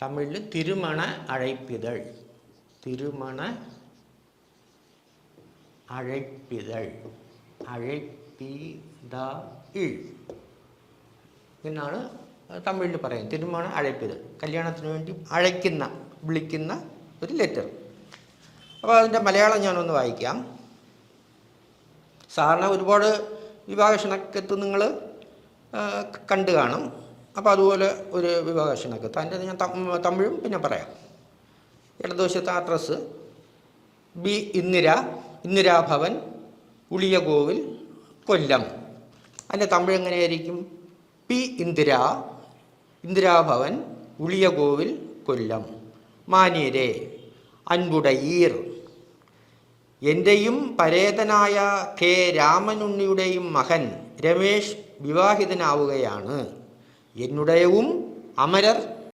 തമിഴിൽ തിരുമണ അഴൈപ്പിതൾ. തിരുമണ അഴൈപ്പിതൾ, അഴൈപ്പിതൾ എന്നാണ് തമിഴിൽ പറയുന്നത്. തിരുമണ അഴൈപ്പിതൾ, കല്യാണത്തിന് വേണ്ടി അഴയ്ക്കുന്ന, വിളിക്കുന്ന ഒരു ലെറ്റർ. അപ്പോൾ അതിൻ്റെ മലയാളം ഞാനൊന്ന് വായിക്കാം. സാധാരണ ഒരുപാട് വിവാഹക്ഷണക്കത്ത് നിങ്ങൾ കണ്ടു കാണും. അപ്പോൾ അതുപോലെ ഒരു വിവാഹക്ഷണക്കത്ത്, അതിൻ്റെ ഞാൻ തമിഴും പിന്നെ പറയാം. ഇടതുവശത്തെ അഡ്രസ്സ് ബി ഇന്ദിരാഭവൻ, ഉളിയകോവിൽ, കൊല്ലം. അതിൻ്റെ തമിഴ് എങ്ങനെയായിരിക്കും? പി ഇന്ദിരാഭവൻ, ഉളിയകോവിൽ, കൊല്ലം. മാന്യരെ, അൻപുടയീർ, എൻ്റെയും പരേതനായ കെ രാമനുണ്ണിയുടെയും മകൻ രമേശ് വിവാഹിതനാവുകയാണ്. എന്നുടയവും അമരർ